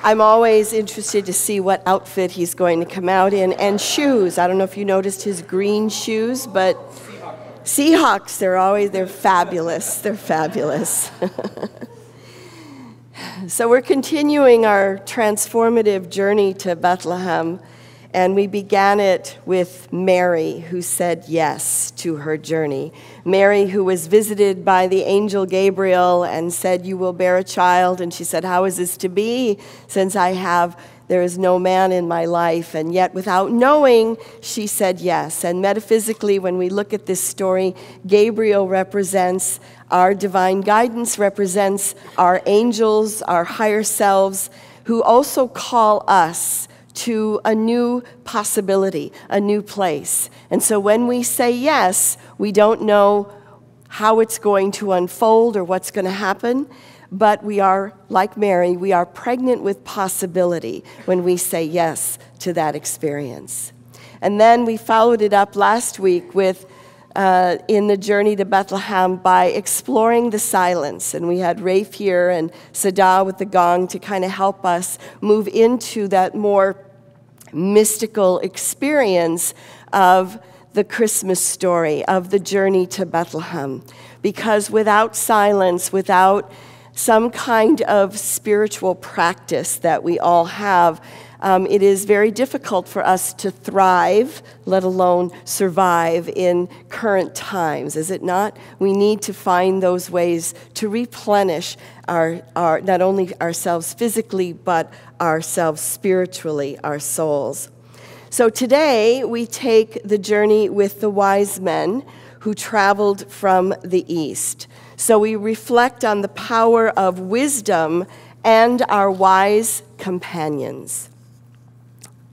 I'm always interested to see what outfit he's going to come out in. And shoes. I don't know if you noticed his green shoes, but Seahawks, they're fabulous. They're fabulous. So we're continuing our transformative journey to Bethlehem, and we began it with Mary, who said yes to her journey. Mary, who was visited by the angel Gabriel and said, "You will bear a child." And she said, "How is this to be, since there is no man in my life?" And yet, without knowing, she said yes. And metaphysically, when we look at this story, Gabriel represents our divine guidance, represents our angels, our higher selves, who also call us to a new possibility, a new place. And so when we say yes, we don't know how it's going to unfold or what's going to happen, but we are, like Mary, we are pregnant with possibility when we say yes to that experience. And then we followed it up last week with in the journey to Bethlehem by exploring the silence. And we had Rafe here and Sada with the gong to kind of help us move into that more mystical experience of the Christmas story, of the journey to Bethlehem. Because without silence, without some kind of spiritual practice that we all have, it is very difficult for us to thrive, let alone survive in current times, is it not? We need to find those ways to replenish our not only ourselves physically, but ourselves spiritually, our souls. So today we take the journey with the wise men who traveled from the east. So we reflect on the power of wisdom and our wise companions.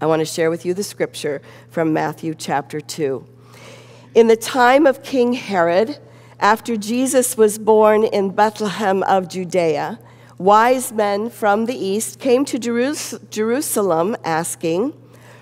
I want to share with you the scripture from Matthew chapter 2. In the time of King Herod, after Jesus was born in Bethlehem of Judea, wise men from the east came to Jerusalem asking,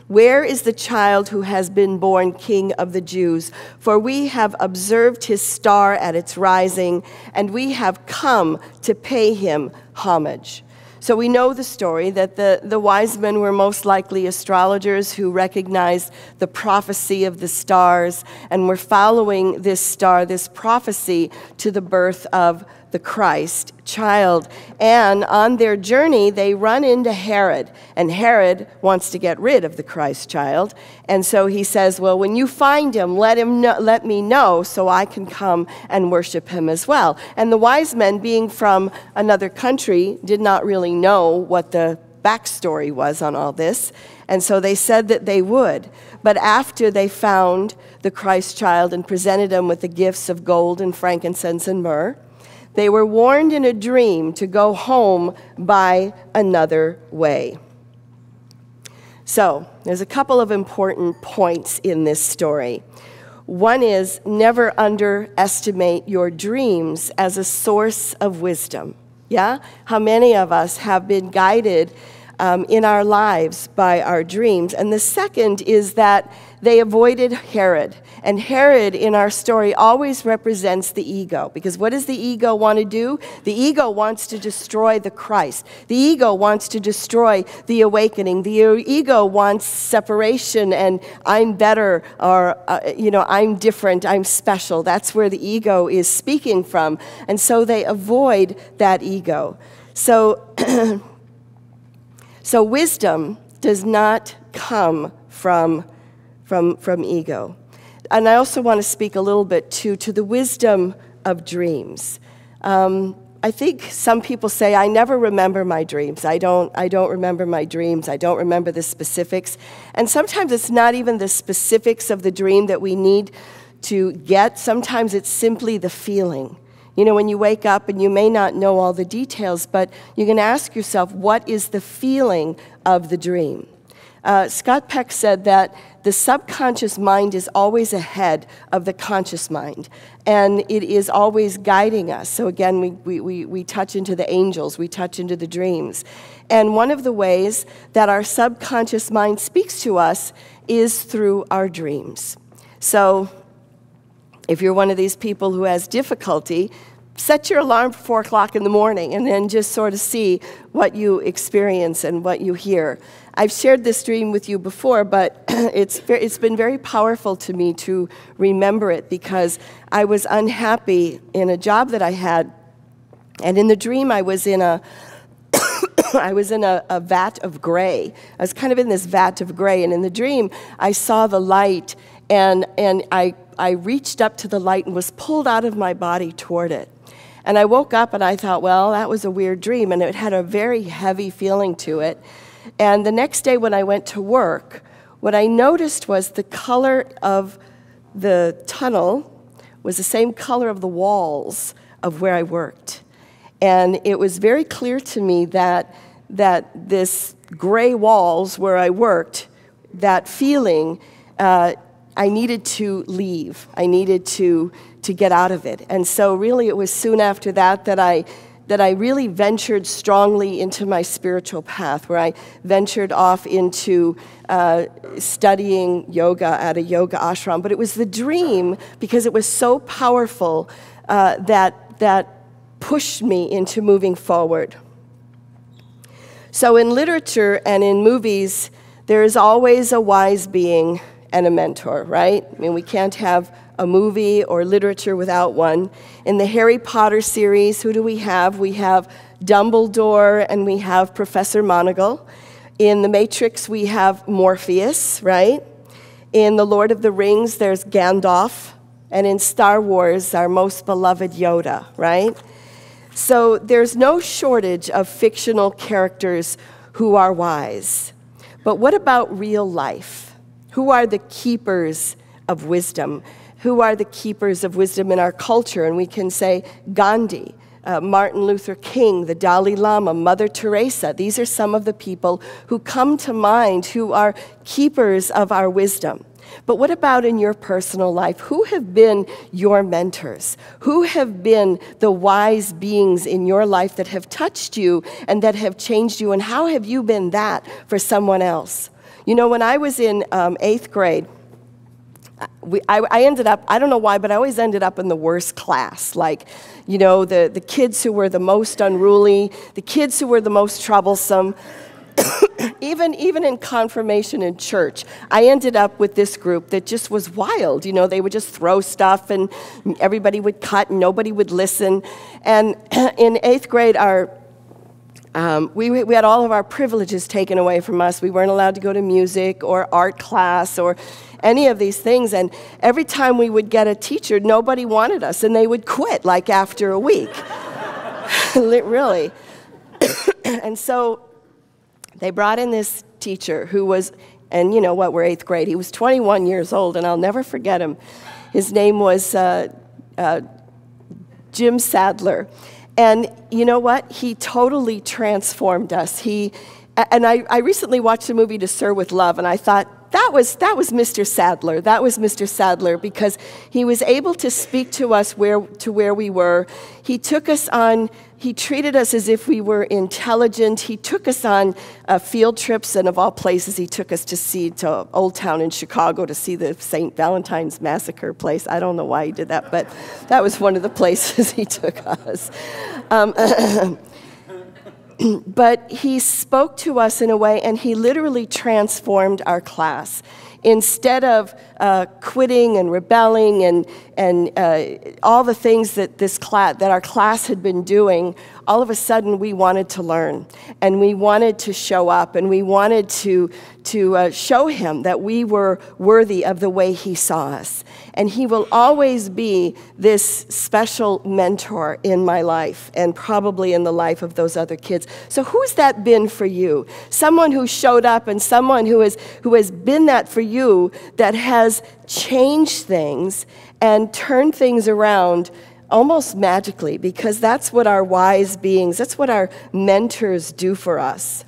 "Where is the child who has been born King of the Jews? For we have observed his star at its rising, and we have come to pay him homage." So we know the story that the wise men were most likely astrologers who recognized the prophecy of the stars and were following this star, this prophecy, to the birth of the Christ child. And on their journey, they run into Herod. And Herod wants to get rid of the Christ child. And so he says, well, when you find him, let me know so I can come and worship him as well. And the wise men, being from another country, did not really know what the backstory was on all this. And so they said that they would. But after they found the Christ child and presented him with the gifts of gold and frankincense and myrrh, they were warned in a dream to go home by another way. So, there's a couple of important points in this story. One is, never underestimate your dreams as a source of wisdom. Yeah? How many of us have been guided in our lives by our dreams? And the second is that they avoided Herod. And Herod in our story always represents the ego. Because what does the ego want to do? The ego wants to destroy the Christ. The ego wants to destroy the awakening. The ego wants separation and I'm better, or, I'm different, I'm special. That's where the ego is speaking from. And so they avoid that ego. So, so wisdom does not come from ego. And I also want to speak a little bit, too, to the wisdom of dreams. I think some people say, I never remember my dreams. I don't remember my dreams. I don't remember the specifics. And sometimes it's not even the specifics of the dream that we need to get. Sometimes it's simply the feeling. You know, when you wake up and you may not know all the details, but you can ask yourself, what is the feeling of the dream? Scott Peck said that the subconscious mind is always ahead of the conscious mind, and it is always guiding us. So again, we touch into the angels, we touch into the dreams. And one of the ways that our subconscious mind speaks to us is through our dreams. So if you're one of these people who has difficulty set your alarm for 4 o'clock in the morning and then just sort of see what you experience and what you hear. I've shared this dream with you before, but it's been very powerful to me to remember it because I was unhappy in a job that I had. And in the dream, I was in a vat of gray. I was kind of in this vat of gray, and in the dream, I saw the light, and I reached up to the light and was pulled out of my body toward it. And I woke up and I thought, well, that was a weird dream, and it had a very heavy feeling to it. And the next day when I went to work, what I noticed was the color of the tunnel was the same color of the walls of where I worked. And it was very clear to me that this gray walls where I worked, that feeling, I needed to leave. I needed to get out of it. And so really it was soon after that I really ventured strongly into my spiritual path, where I ventured off into studying yoga at a yoga ashram. But it was the dream, because it was so powerful, that pushed me into moving forward. So in literature and in movies, there is always a wise being and a mentor, right? I mean, we can't have a movie or literature without one. In the Harry Potter series, who do we have? We have Dumbledore and we have Professor McGonagall. In The Matrix, we have Morpheus, right? In The Lord of the Rings, there's Gandalf. And in Star Wars, our most beloved Yoda, right? So there's no shortage of fictional characters who are wise. But what about real life? Who are the keepers of wisdom? Who are the keepers of wisdom in our culture? And we can say Gandhi, Martin Luther King, the Dalai Lama, Mother Teresa. These are some of the people who come to mind who are keepers of our wisdom. But what about in your personal life? Who have been your mentors? Who have been the wise beings in your life that have touched you and that have changed you? And how have you been that for someone else? You know, when I was in 8th grade, I ended up, I don't know why, but I always ended up in the worst class. Like, you know, the kids who were the most unruly, the kids who were the most troublesome. Even in confirmation in church, I ended up with this group that just was wild. You know, they would just throw stuff and everybody would cut and nobody would listen. And in 8th grade, we had all of our privileges taken away from us. We weren't allowed to go to music or art class or any of these things. And every time we would get a teacher, nobody wanted us and they would quit like after a week. Really. And so they brought in this teacher who was, and you know what, we're 8th grade. He was 21 years old, and I'll never forget him. His name was Jim Sadler. And you know what? He totally transformed us. I recently watched the movie To Sir with Love, and I thought, that was Mr. Sadler. That was Mr. Sadler, because he was able to speak to us where we were. He took us on, he treated us as if we were intelligent. He took us on field trips, and of all places, he took us to Old Town in Chicago to see the St. Valentine's Massacre place. I don't know why he did that, but that was one of the places he took us. But he spoke to us in a way, and he literally transformed our class. Instead of quitting and rebelling and all the things that our class had been doing, all of a sudden we wanted to learn, and we wanted to show up, and we wanted to show him that we were worthy of the way he saw us. And he will always be this special mentor in my life, and probably in the life of those other kids. So who's that been for you? Someone who showed up, and someone who has been that for you, that has changed things and turned things around almost magically, because that's what our wise beings, that's what our mentors do for us.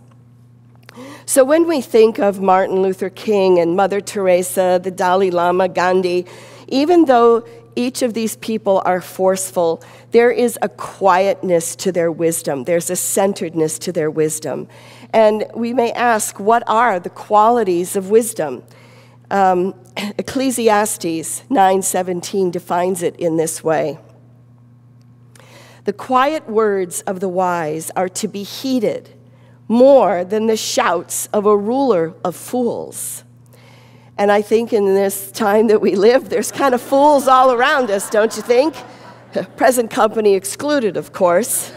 So when we think of Martin Luther King and Mother Teresa, the Dalai Lama, Gandhi, even though each of these people are forceful, there is a quietness to their wisdom. There's a centeredness to their wisdom. And we may ask, what are the qualities of wisdom? Ecclesiastes 9:17 defines it in this way. The quiet words of the wise are to be heeded more than the shouts of a ruler of fools. And I think in this time that we live, there's kind of fools all around us, don't you think? Present company excluded, of course.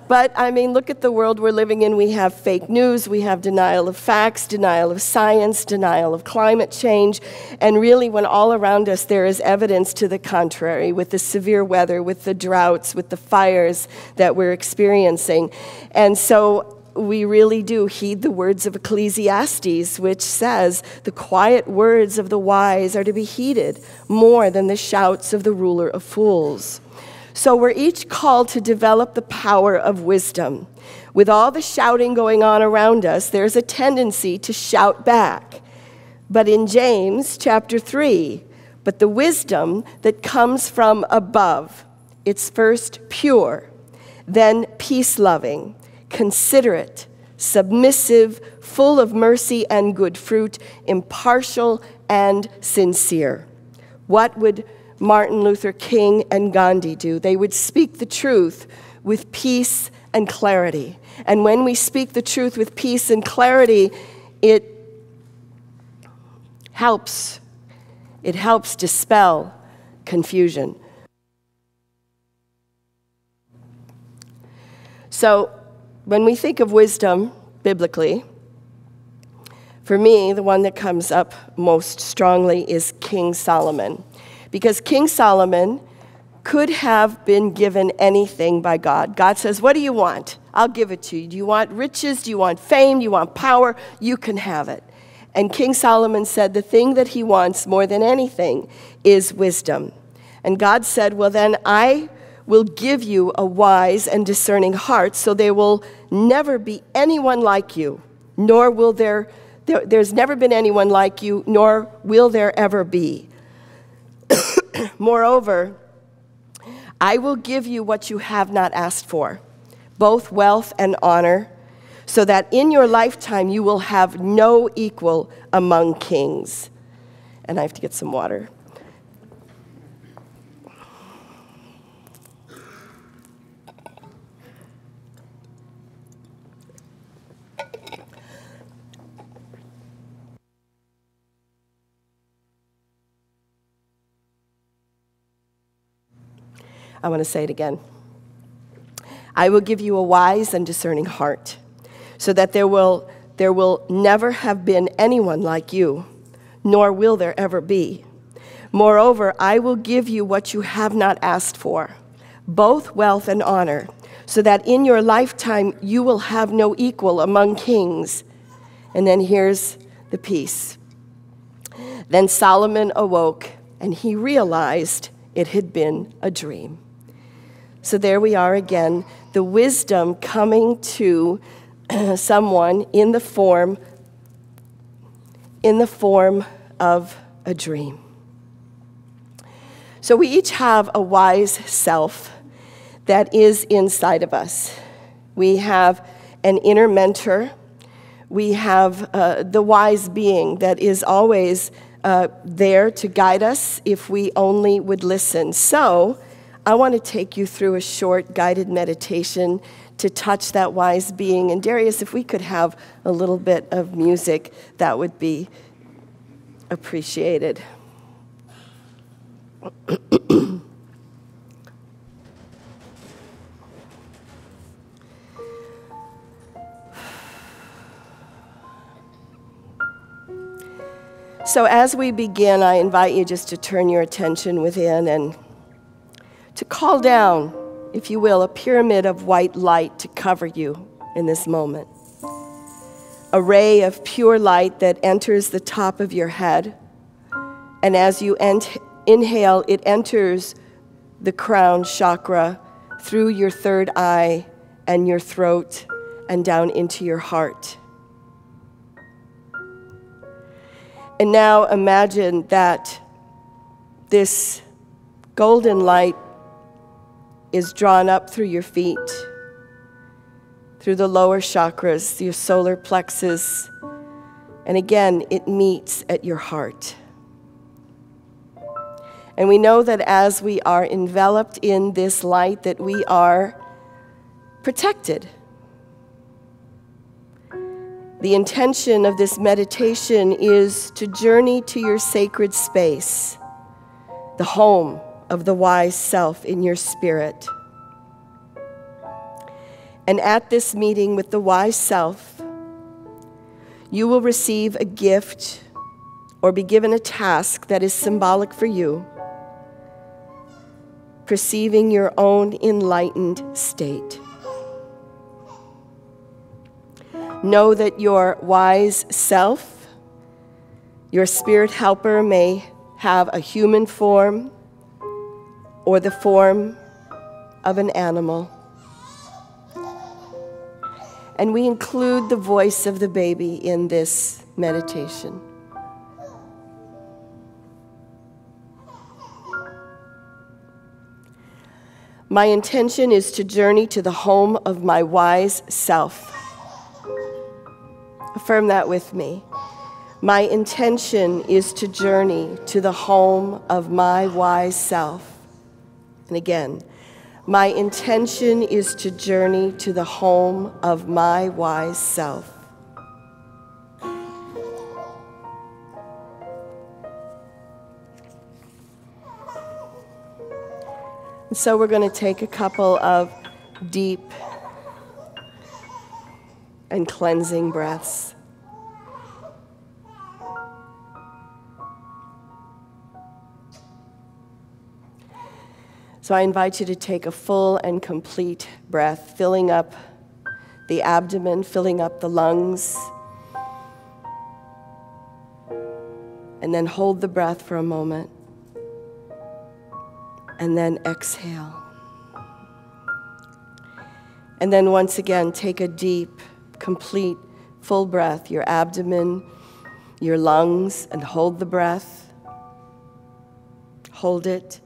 But, I mean, look at the world we're living in. We have fake news, we have denial of facts, denial of science, denial of climate change. And really, when all around us there is evidence to the contrary, with the severe weather, with the droughts, with the fires that we're experiencing. And so we really do heed the words of Ecclesiastes, which says, the quiet words of the wise are to be heeded more than the shouts of the ruler of fools. So we're each called to develop the power of wisdom. With all the shouting going on around us, there's a tendency to shout back. But in James chapter 3, but the wisdom that comes from above, it's first pure, then peace-loving, considerate, submissive, full of mercy and good fruit, impartial and sincere. What would Martin Luther King and Gandhi do? They would speak the truth with peace and clarity. And when we speak the truth with peace and clarity, it helps dispel confusion. So when we think of wisdom biblically, for me, the one that comes up most strongly is King Solomon. Because King Solomon could have been given anything by God. God says, what do you want? I'll give it to you. Do you want riches? Do you want fame? Do you want power? You can have it. And King Solomon said the thing that he wants more than anything is wisdom. And God said, well, then I will give you a wise and discerning heart, so there will never be anyone like you, nor will there's never been anyone like you, nor will there ever be. Moreover, I will give you what you have not asked for, both wealth and honor, so that in your lifetime you will have no equal among kings. And I have to get some water. I want to say it again. I will give you a wise and discerning heart, so that there will never have been anyone like you, nor will there ever be. Moreover, I will give you what you have not asked for, both wealth and honor, so that in your lifetime you will have no equal among kings. And then here's the piece. Then Solomon awoke, and he realized it had been a dream. So there we are again, the wisdom coming to someone in the form of a dream. So we each have a wise self that is inside of us. We have an inner mentor. We have the wise being that is always there to guide us if we only would listen. So I want to take you through a short guided meditation to touch that wise being. And Darius, if we could have a little bit of music, that would be appreciated. So as we begin, I invite you just to turn your attention within and to call down, if you will, a pyramid of white light to cover you in this moment. A ray of pure light that enters the top of your head, and as you inhale, it enters the crown chakra through your third eye and your throat and down into your heart. And now imagine that this golden light is drawn up through your feet, through the lower chakras, your solar plexus, and again, it meets at your heart. And we know that as we are enveloped in this light, that we are protected. The intention of this meditation is to journey to your sacred space, the home of the wise self in your spirit. And at this meeting with the wise self, you will receive a gift or be given a task that is symbolic for you, perceiving your own enlightened state. Know that your wise self, your spirit helper, may have a human form or the form of an animal. And we include the voice of the baby in this meditation. My intention is to journey to the home of my wise self. Affirm that with me. My intention is to journey to the home of my wise self. And again, my intention is to journey to the home of my wise self. And so we're going to take a couple of deep and cleansing breaths. So I invite you to take a full and complete breath, filling up the abdomen, filling up the lungs, and then hold the breath for a moment, and then exhale. And then once again, take a deep, complete, full breath, your abdomen, your lungs, and hold the breath. Hold it,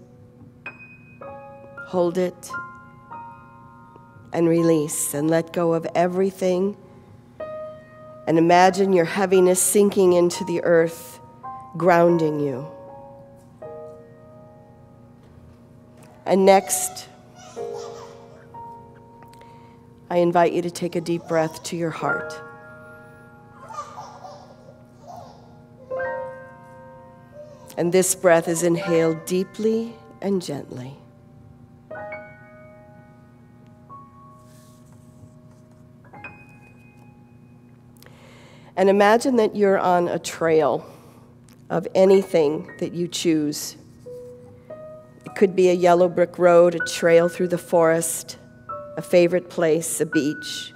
and release, and let go of everything. And imagine your heaviness sinking into the earth, grounding you. And next, I invite you to take a deep breath to your heart. And this breath is inhaled deeply and gently. And imagine that you're on a trail of anything that you choose. It could be a yellow brick road, a trail through the forest, a favorite place, a beach.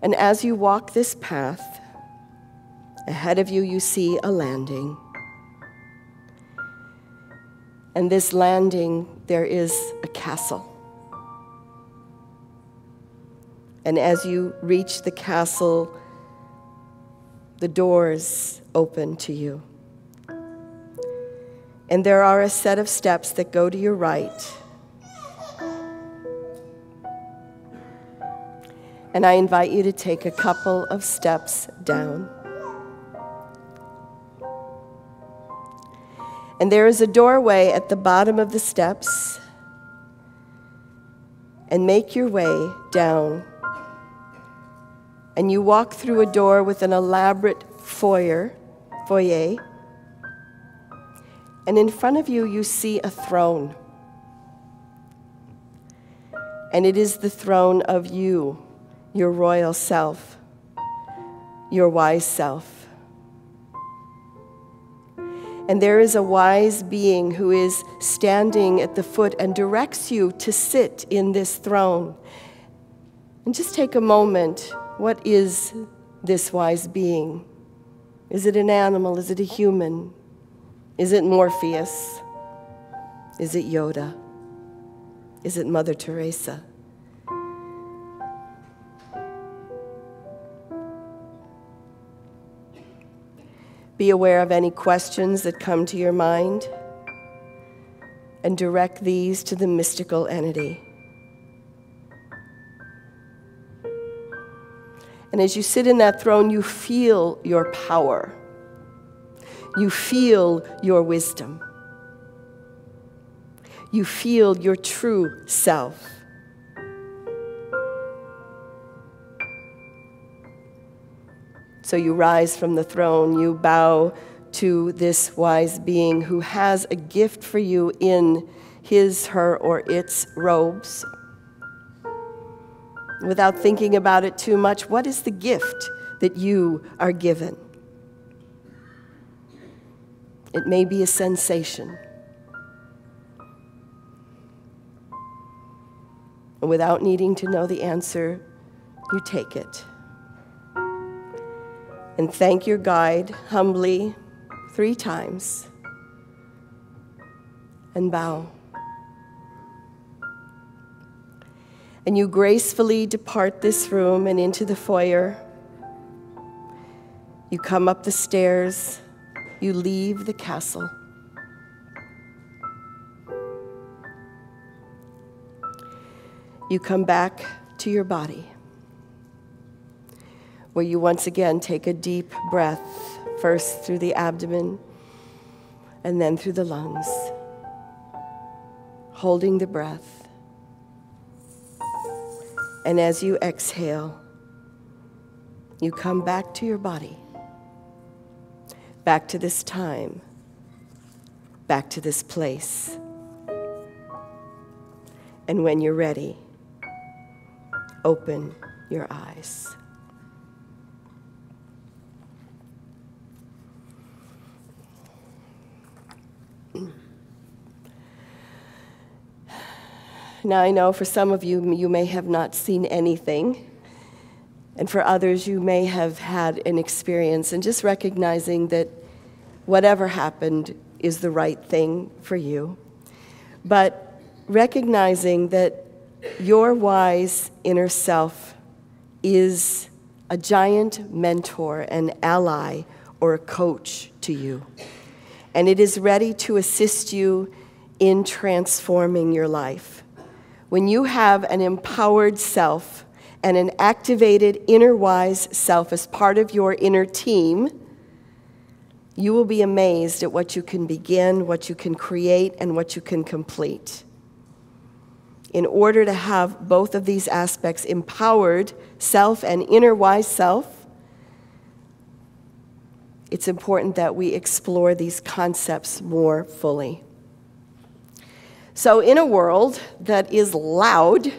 And as you walk this path, ahead of you, you see a landing. And this landing, there is a castle. And as you reach the castle, the doors open to you. And there are a set of steps that go to your right. And I invite you to take a couple of steps down. And there is a doorway at the bottom of the steps. And make your way down. And you walk through a door with an elaborate foyer. And in front of you, you see a throne. And it is the throne of you, your royal self, your wise self. And there is a wise being who is standing at the foot and directs you to sit in this throne. And just take a moment. What is this wise being? Is it an animal? Is it a human? Is it Morpheus? Is it Yoda? Is it Mother Teresa? Be aware of any questions that come to your mind and direct these to the mystical entity. And as you sit in that throne, you feel your power. you feel your wisdom. You feel your true self. So you rise from the throne, you bow to this wise being who has a gift for you in his, her, or its robes. Without thinking about it too much, what is the gift that you are given? It may be a sensation. And without needing to know the answer, you take it. And thank your guide humbly 3 times. And bow. And you gracefully depart this room and into the foyer. You come up the stairs. You leave the castle. You come back to your body, where you once again take a deep breath, first through the abdomen and then through the lungs, holding the breath. And as you exhale, you come back to your body, back to this time, back to this place. And when you're ready, open your eyes. Now, I know for some of you, you may have not seen anything, and for others, you may have had an experience, and just recognizing that whatever happened is the right thing for you, but recognizing that your wise inner self is a giant mentor, an ally, or a coach to you, and it is ready to assist you in transforming your life. When you have an empowered self and an activated inner wise self as part of your inner team, you will be amazed at what you can begin, what you can create, and what you can complete. In order to have both of these aspects, empowered self and inner wise self, it's important that we explore these concepts more fully. So in a world that is loud,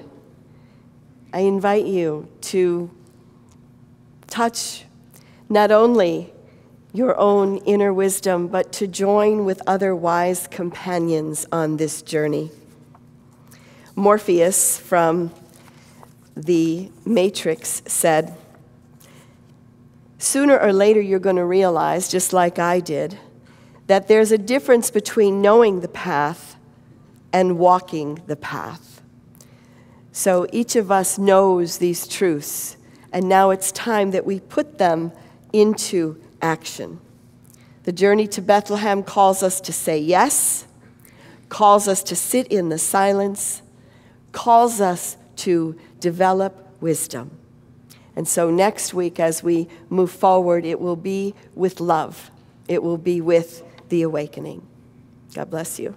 I invite you to touch not only your own inner wisdom, but to join with other wise companions on this journey. Morpheus from the Matrix said, "Sooner or later you're going to realize, just like I did, that there's a difference between knowing the path and walking the path." So each of us knows these truths, and now it's time that we put them into action. The journey to Bethlehem calls us to say yes, calls us to sit in the silence, calls us to develop wisdom. And so next week, as we move forward, it will be with love. It will be with the awakening. God bless you.